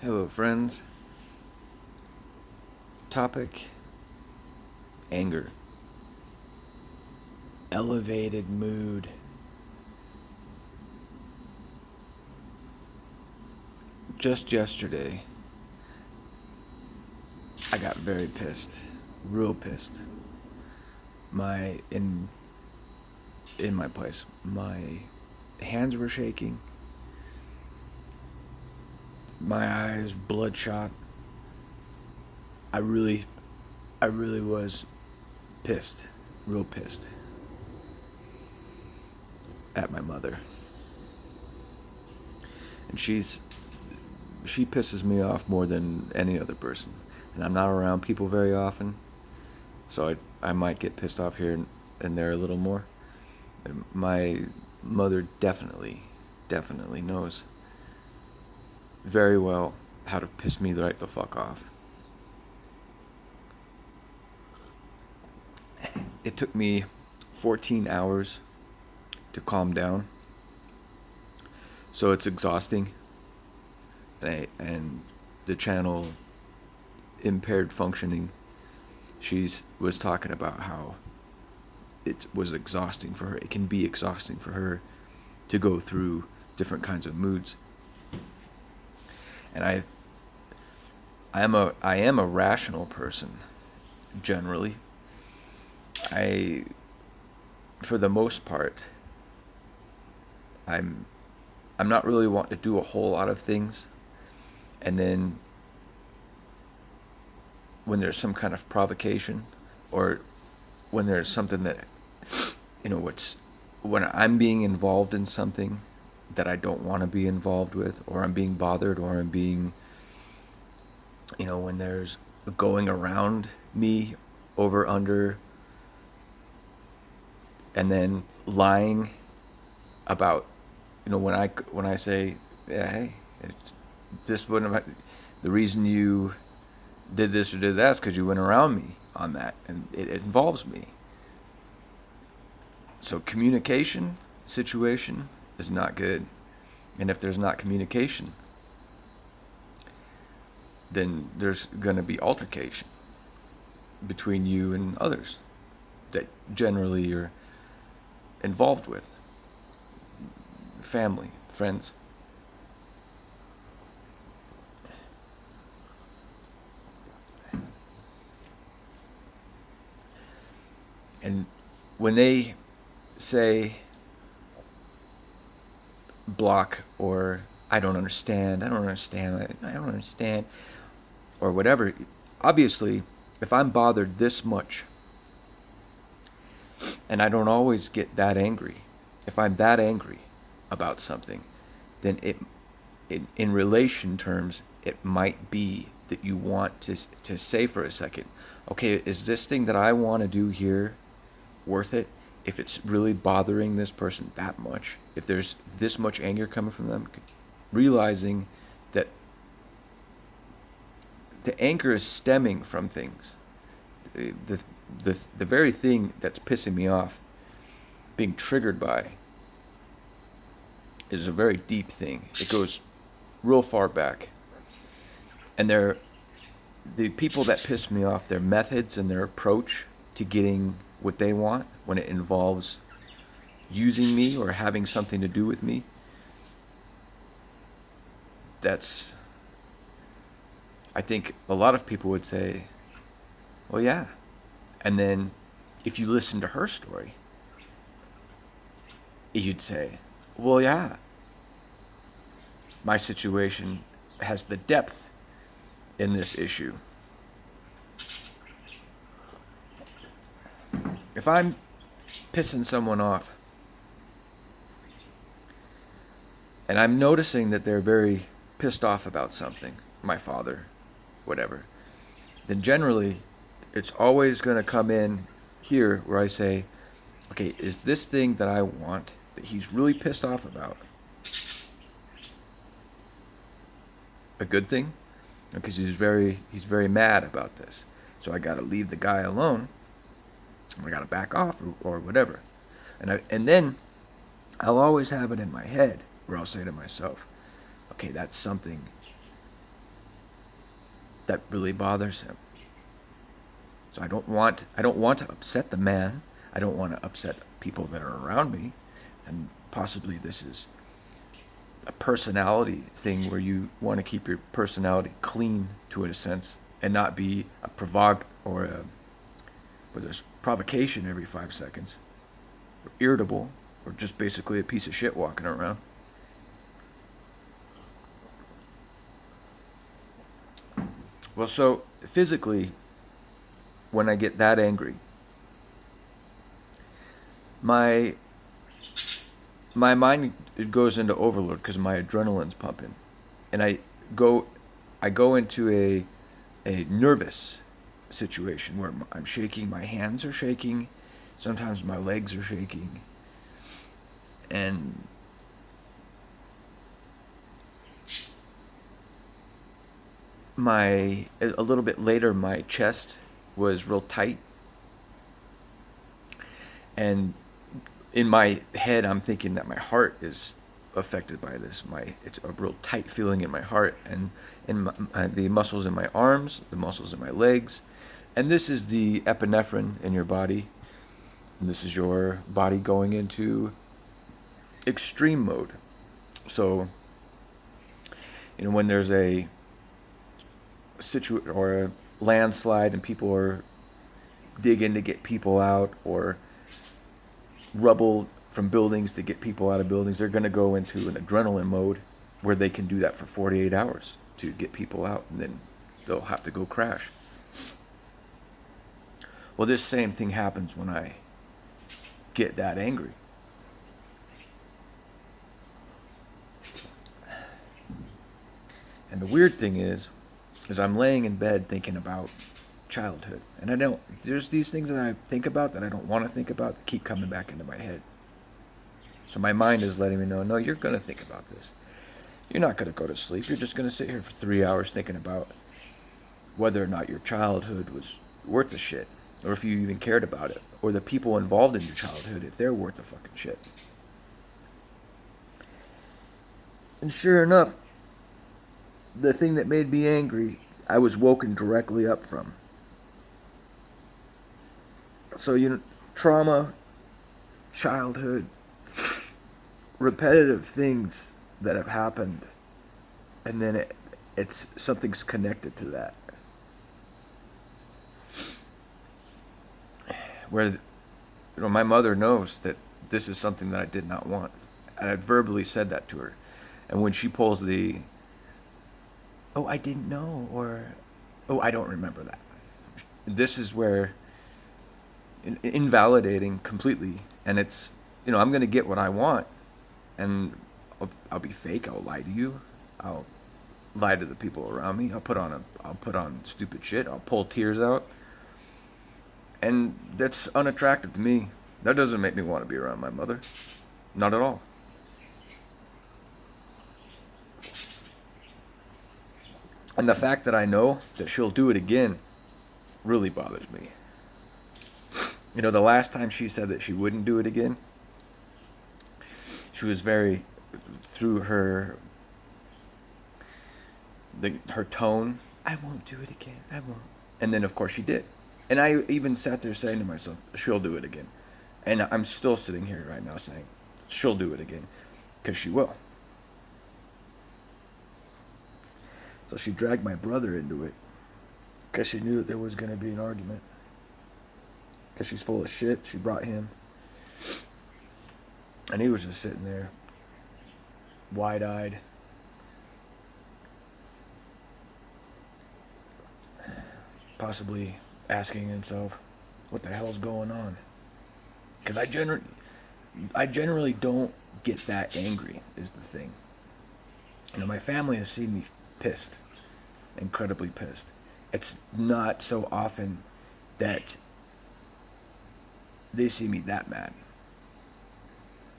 Hello, friends. Topic: anger. Elevated mood. Just yesterday, I got very pissed. Real pissed. My in my place, my hands were shaking. My eyes bloodshot. I really I really was pissed. Real pissed at my mother. And she pisses me off more than any other person. And I'm not around people very often, so I might get pissed off here and there a little more. And my mother definitely knows very well how to piss me right the fuck off. It took me 14 hours to calm down, so it's exhausting. And the channel impaired functioning, she's was talking about how it was exhausting for her. It can be exhausting for her to go through different kinds of moods. And I am a rational person generally. I For the most part, I'm not really wanting to do a whole lot of things, and then when there's some kind of provocation, or when there's something that what's when I'm being involved in something that I don't want to be involved with, or I'm being bothered, or I'm being when there's going around me over under, and then lying about when I say, yeah, hey, this wouldn't have, the reason you did this or did that is because you went around me on that, and it involves me. So communication situation is not good. And if there's not communication, then there's going to be altercation between you and others that generally you're involved with. Family, friends. And when they say block, or I don't understand, or whatever, obviously, if I'm bothered this much, and I don't always get that angry, if I'm that angry about something, then in relation terms, it might be that you want to say for a second, okay, is this thing that I want to do here worth it? If it's really bothering this person that much, if there's this much anger coming from them, realizing that the anger is stemming from things. The very thing that's pissing me off, being triggered by, is a very deep thing. It goes real far back. And the people that piss me off, their methods and their approach to getting what they want, when it involves using me or having something to do with me, that's, I think a lot of people would say, well, yeah. And then if you listen to her story, you'd say, well, yeah, my situation has the depth in this issue. If I'm pissing someone off, and I'm noticing that they're very pissed off about something, my father, whatever, then generally it's always going to come in here where I say, okay, is this thing that I want, that he's really pissed off about, a good thing? Because he's very mad about this. So I got to leave the guy alone. I got to back off, or whatever. And then I'll always have it in my head where I'll say to myself, okay, that's something that really bothers him. So I don't want to upset the man. I don't want to upset people that are around me. And possibly this is a personality thing where you want to keep your personality clean to a sense and not be a where there's provocation every 5 seconds, or irritable, or just basically a piece of shit walking around. Well, so physically, when I get that angry, my my mind, it goes into overload because my adrenaline's pumping, and go I go into a nervous situation where I'm shaking, my hands are shaking, sometimes my legs are shaking, and a little bit later my chest was real tight, and in my head I'm thinking that my heart is affected by this. It's a real tight feeling in my heart, and the muscles in my arms, the muscles in my legs, and this is the epinephrine in your body, and this is your body going into extreme mode. So, when there's a or a landslide and people are digging to get people out, or rubble from buildings to get people out of buildings, they're going to go into an adrenaline mode where they can do that for 48 hours to get people out, and then they'll have to go crash. Well, this same thing happens when I get that angry. And the weird thing is I'm laying in bed thinking about childhood. And there's these things that I think about that I don't want to think about that keep coming back into my head. So my mind is letting me know, no, you're going to think about this. You're not going to go to sleep. You're just going to sit here for 3 hours thinking about whether or not your childhood was worth the shit, or if you even cared about it, or the people involved in your childhood, if they're worth the fucking shit. And sure enough, the thing that made me angry, I was woken directly up from. So, trauma, childhood, repetitive things that have happened, and then it's something's connected to that. Where, my mother knows that this is something that I did not want, and I verbally said that to her. And when she pulls oh, I didn't know, or, oh, I don't remember that. This is where invalidating completely, and it's, I'm going to get what I want, and I'll be fake. I'll lie to you. I'll lie to the people around me. I'll put on stupid shit. I'll pull tears out, and that's unattractive to me. That doesn't make me want to be around my mother, not at all. And the fact that I know that she'll do it again really bothers me. The last time she said that she wouldn't do it again, she was through her tone, I won't do it again, I won't. And then, of course, she did. And I even sat there saying to myself, she'll do it again. And I'm still sitting here right now saying, she'll do it again, because she will. So she dragged my brother into it, because she knew that there was going to be an argument. Because she's full of shit. She brought him. And he was just sitting there, wide-eyed. Possibly asking himself, what the hell's going on? Because I generally don't get that angry, is the thing. My family has seen me pissed. Incredibly pissed. It's not so often that they see me that mad.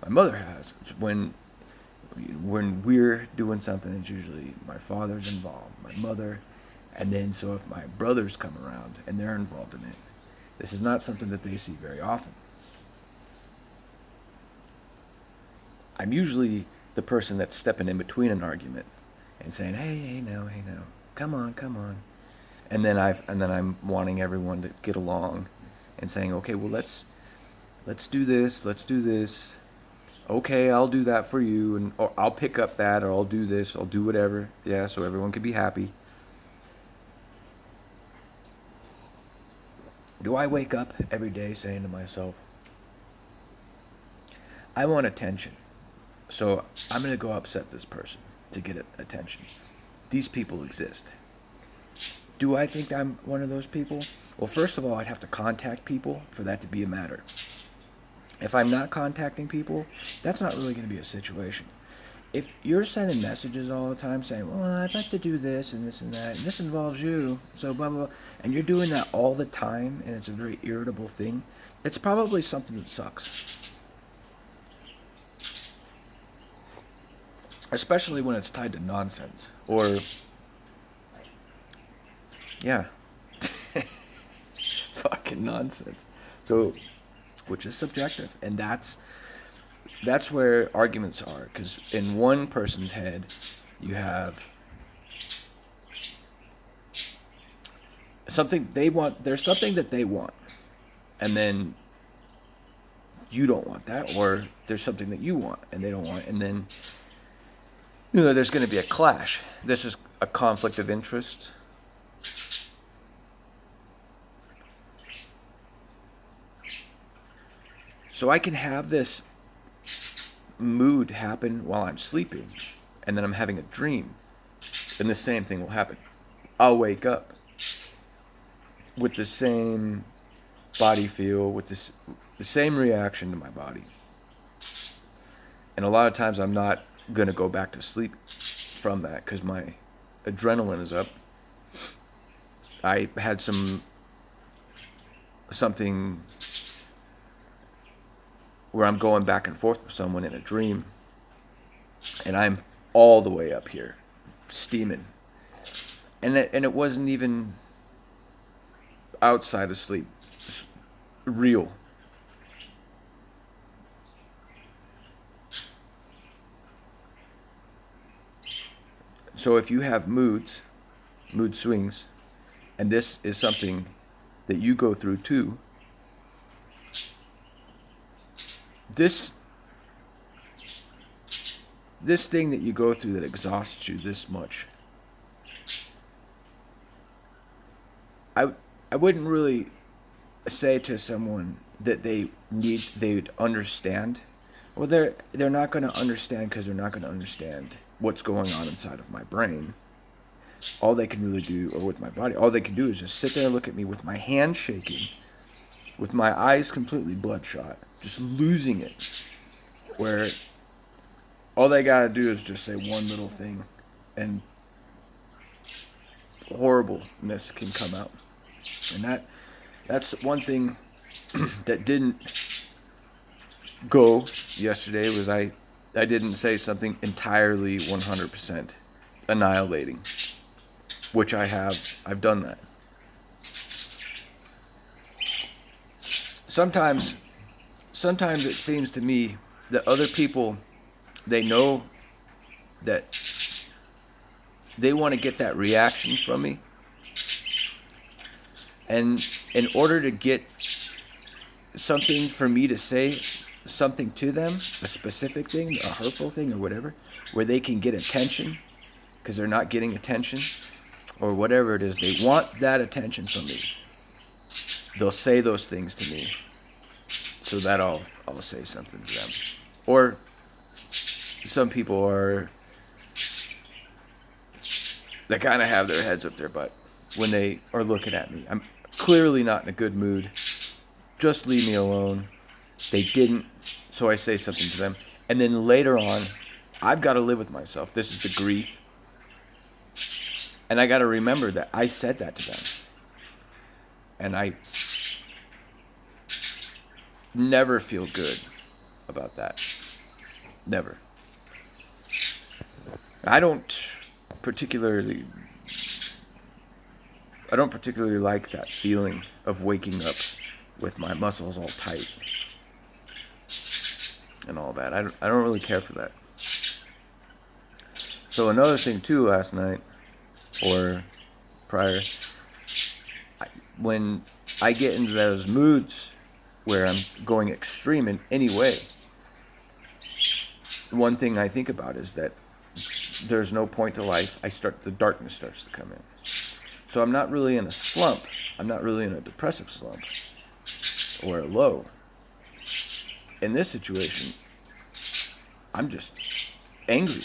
My mother has. It's when we're doing something, it's usually my father's involved, my mother, and then so if my brothers come around and they're involved in it, this is not something that they see very often. I'm usually the person that's stepping in between an argument and saying, hey now, come on. and then I'm wanting everyone to get along, and saying, okay, well let's do this, let's do this. Okay, I'll do that for you, and or I'll pick up that, or I'll do this, I'll do whatever. Yeah, so everyone can be happy. Do I wake up every day saying to myself, I want attention, so I'm going to go upset this person to get attention? These people exist. Do I think I'm one of those people? Well, first of all, I'd have to contact people for that to be a matter. If I'm not contacting people, that's not really going to be a situation. If you're sending messages all the time saying, well, I'd like to do this and this and that, and this involves you, so blah, blah, blah, and you're doing that all the time, and it's a very irritable thing, it's probably something that sucks. Especially when it's tied to nonsense. Or, yeah, fucking nonsense. So, which is subjective, and that's where arguments are, because in one person's head you have something they want, there's something that they want, and then you don't want that, or there's something that you want and they don't want, and then there's going to be a clash. This is a conflict of interest. So I can have this mood happen while I'm sleeping, and then I'm having a dream, and the same thing will happen. I'll wake up with the same body feel, with the same reaction to my body. And a lot of times I'm not going to go back to sleep from that because my adrenaline is up. I had something where I'm going back and forth with someone in a dream, and I'm all the way up here, steaming. And it wasn't even outside of sleep. It's real. So if you have mood swings, and this is something that you go through too, this thing that you go through that exhausts you this much, I wouldn't really say to someone that they'd understand. Well, they're not going to understand, because they're not going to understand what's going on inside of my brain. All they can really do, or with my body, all they can do is just sit there and look at me with my hand shaking, with my eyes completely bloodshot, just losing it, where all they gotta do is just say one little thing, and horribleness can come out. And that's one thing that didn't go yesterday, was I didn't say something entirely 100% annihilating, which I've done that. Sometimes it seems to me that other people, they know that they want to get that reaction from me, and in order to get something for me to say something to them, a specific thing, a hurtful thing, or whatever, where they can get attention because they're not getting attention, or whatever it is, they want that attention from me, they'll say those things to me so that I'll say something to them. Or some people they kind of have their heads up their butt when they are looking at me. I'm clearly not in a good mood. Just leave me alone. They didn't, so I say something to them. And then later on, I've got to live with myself. This is the grief. And I got to remember that I said that to them. And I never feel good about that. Never. I don't particularly like that feeling of waking up with my muscles all tight and all that. I don't really care for that. So another thing too, last night or prior, when I get into those moods where I'm going extreme in any way, one thing I think about is that there's no point to life. The darkness starts to come in. So I'm not really in a slump. I'm not really in a depressive slump or a low. In this situation, I'm just angry.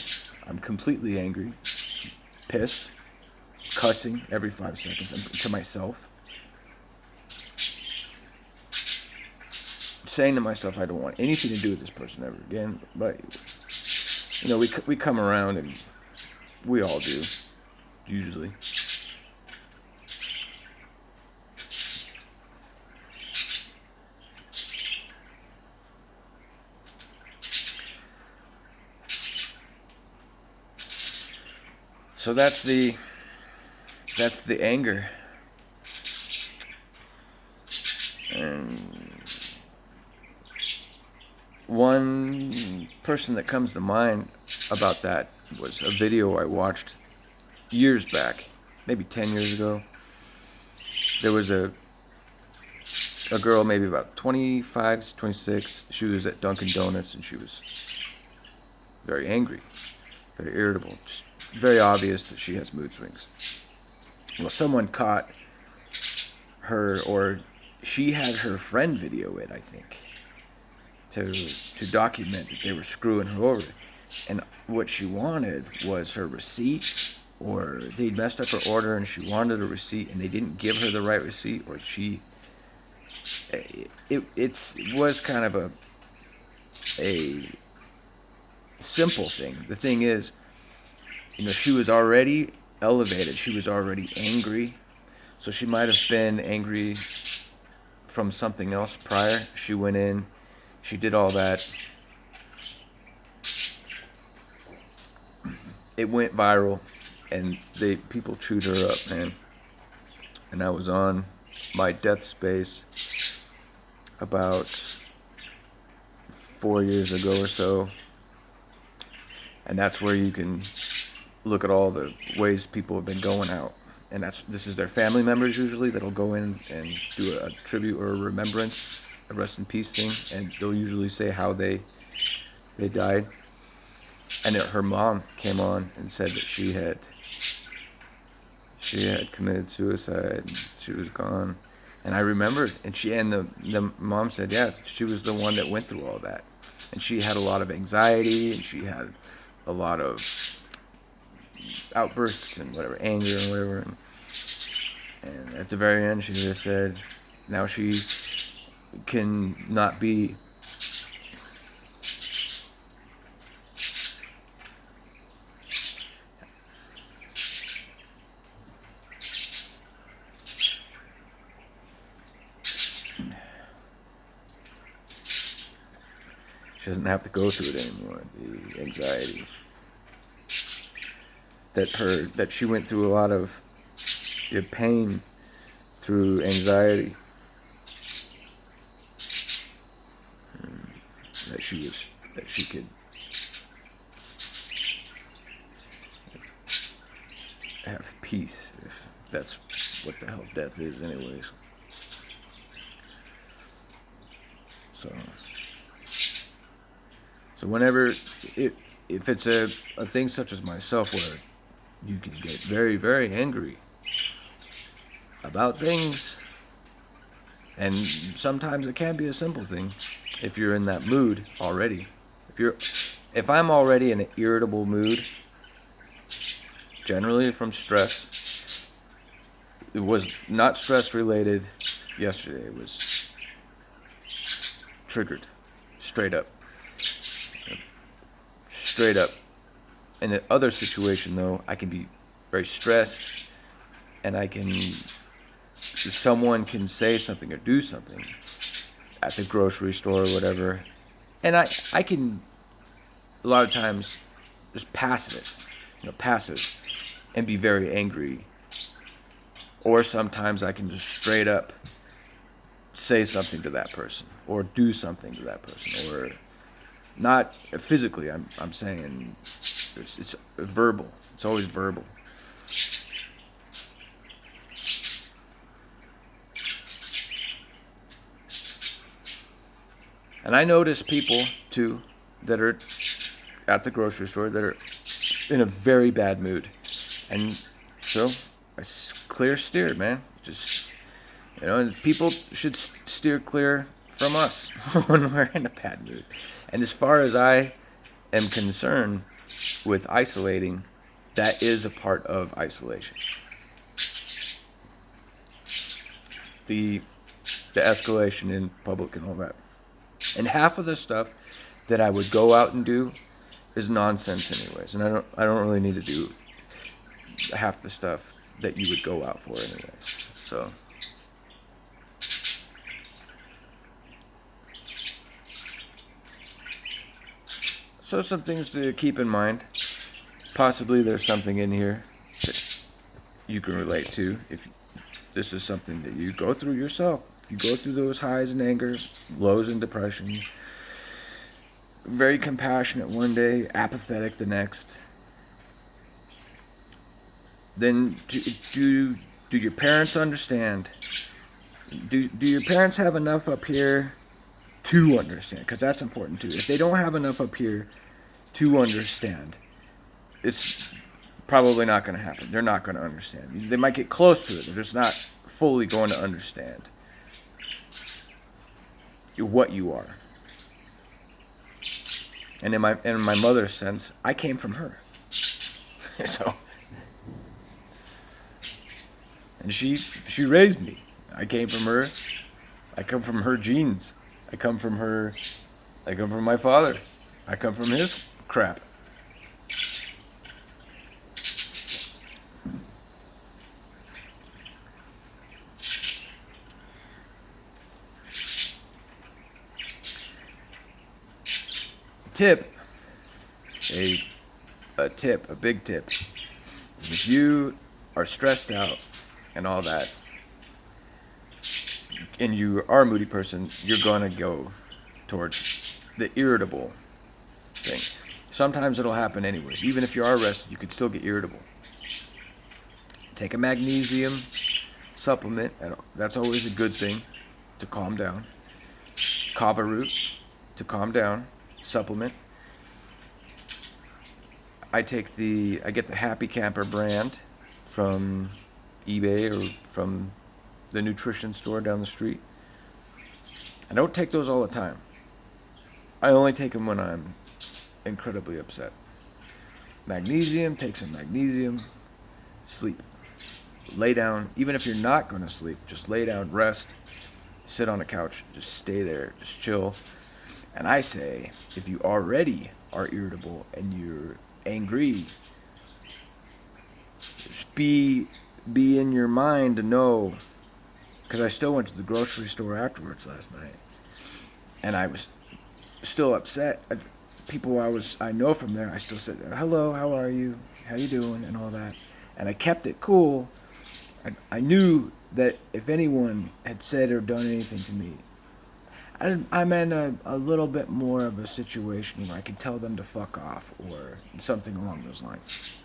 I'm completely angry, pissed, cussing every 5 seconds to myself. Saying to myself, I don't want anything to do with this person ever again. But, you know, we come around, and we all do, usually. So that's the anger. And one person that comes to mind about that was a video I watched years back, maybe 10 years ago. There was a girl, maybe about 25, 26. She was at Dunkin' Donuts, and she was very angry, very irritable. Just very obvious that she has mood swings. Well, someone caught her, or she had her friend video it, I think, to document that they were screwing her over. And what she wanted was her receipt, or they'd messed up her order and she wanted a receipt and they didn't give her the right receipt, or it was kind of a simple thing. The thing is, you know, she was already elevated. She was already angry. So she might have been angry from something else prior. She went in, she did all that. It went viral, and people chewed her up, man. And I was on my death space about 4 years ago or so. And that's where you can look at all the ways people have been going out. And this is their family members usually that'll go in and do a tribute or a remembrance, a rest in peace thing, and they'll usually say how they died. And her mom came on and said that she had committed suicide and she was gone. And I remembered, and the mom said, yeah, she was the one that went through all that. And she had a lot of anxiety, and she had a lot of outbursts and whatever, anger and whatever. And at the very end, she just said, now she can not be she doesn't have to go through it anymore, the anxiety. That she went through a lot of pain through anxiety. That she could have peace, if that's what the hell death is anyways. So whenever if it's a thing such as myself where you can get very, very angry about things, and sometimes it can be a simple thing if you're in that mood already. If I'm already in an irritable mood, generally from stress, it was not stress related yesterday, it was triggered, straight up. In the other situation, though, I can be very stressed, and someone can say something or do something at the grocery store or whatever, and I can a lot of times just passive, and be very angry. Or sometimes I can just straight up say something to that person, or do something to that person, or not physically. I'm saying it's verbal. It's always verbal. And I notice people too that are at the grocery store that are in a very bad mood, and so I clear steer, man. Just and people should steer clear from us when we're in a bad mood. And as far as I am concerned with isolating, that is a part of isolation. The escalation in public and all that. And half of the stuff that I would go out and do is nonsense anyways. And I don't really need to do half the stuff that you would go out for anyways. So some things to keep in mind. Possibly there's something in here that you can relate to if this is something that you go through yourself. If you go through those highs in anger, lows in depression, very compassionate one day, apathetic the next, then do your parents understand? Do your parents have enough up here to understand? Because that's important too. If they don't have enough up here to understand, it's probably not going to happen. They're not going to understand. They might get close to it. They're just not fully going to understand what you are. And in my mother's sense, I came from her. So, and she raised me. I came from her. I come from her genes. I come from my father. I come from his crap. A big tip. If you are stressed out and all that, and you are a moody person, you're gonna go towards the irritable thing. Sometimes it'll happen anyways. Even if you are rested, you could still get irritable. Take a magnesium supplement. That's always a good thing to calm down. Kava root to calm down. Supplement. I get the Happy Camper brand from eBay or from the nutrition store down the street. I don't take those all the time. I only take them when I'm incredibly upset. Magnesium, take some magnesium, sleep. Lay down. Even if you're not going to sleep, just lay down, rest, sit on a couch, just stay there, just chill. And I say, if you already are irritable and you're angry, just be in your mind to know, because I still went to the grocery store afterwards last night, and I was still upset. People I know from there, I still said, hello, how are you, how you doing, and all that, and I kept it cool. I knew that if anyone had said or done anything to me, I'm in a little bit more of a situation where I can tell them to fuck off or something along those lines.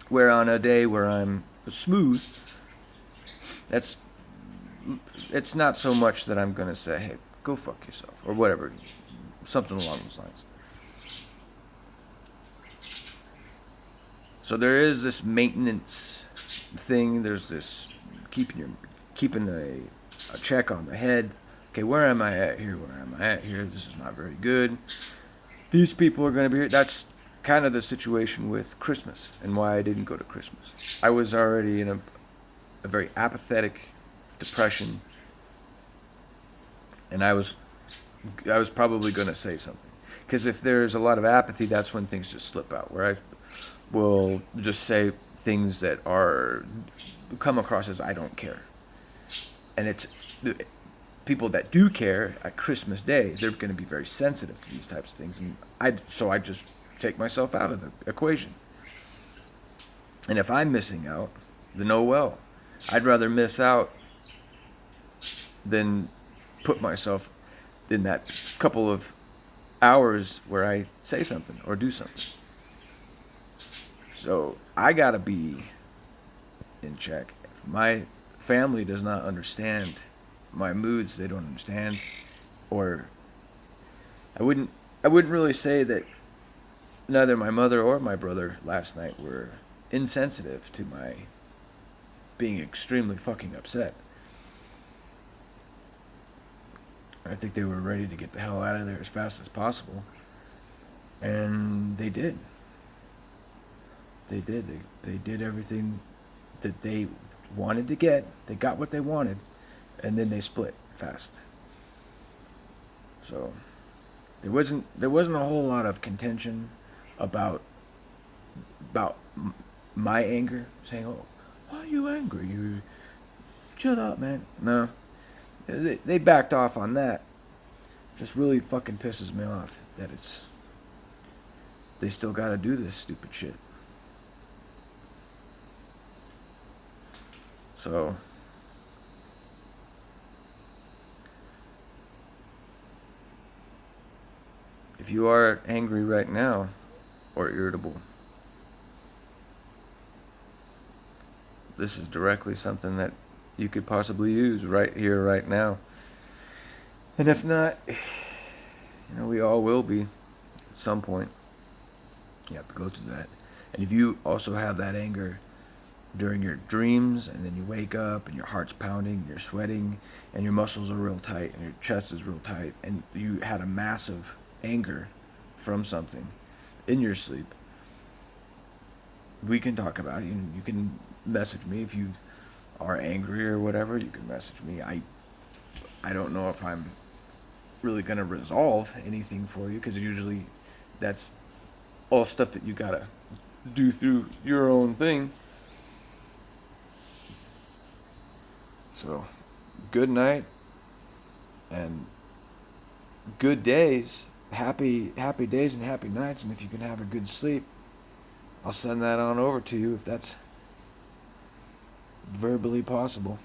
Where on a day where I'm smooth, it's not so much that I'm going to say, hey, go fuck yourself, or whatever, something along those lines. So there is this maintenance thing, there's this keeping a check on the head. Okay, where am I at here? Where am I at here? This is not very good. These people are going to be here. That's kind of the situation with Christmas and why I didn't go to Christmas. I was already in a very apathetic depression, and I was probably going to say something. Because if there's a lot of apathy, that's when things just slip out, where I will just say things that come across as I don't care. And it's people that do care at Christmas Day, they're going to be very sensitive to these types of things. And so I just take myself out of the equation. And if I'm missing out, then oh well. I'd rather miss out than put myself in that couple of hours where I say something or do something. So I got to be in check. If my family does not understand my moods, they don't understand, or I wouldn't I wouldn't really say that neither my mother or my brother last night were insensitive to my being extremely fucking upset. I think they were ready to get the hell out of there as fast as possible. And they did. They did. They did everything that they wanted to get. They got what they wanted, and then they split fast. So there wasn't a whole lot of contention about about my anger, saying, "Oh, why are you angry? You chill out, man." No, they backed off on that. Just really fucking pisses me off that they still got to do this stupid shit. So if you are angry right now or irritable, this is directly something that you could possibly use right here, right now. And if not, we all will be at some point. You have to go through that. And if you also have that anger during your dreams, and then you wake up and your heart's pounding, and you're sweating, and your muscles are real tight, and your chest is real tight, and you had a massive anger from something in your sleep, we can talk about it. You can message me if you are angry or whatever. You can message me. I don't know if I'm really gonna resolve anything for you, because usually that's all stuff that you gotta do through your own thing. So, good night and good days. Happy days and happy nights. And if you can have a good sleep, I'll send that on over to you if that's verbally possible.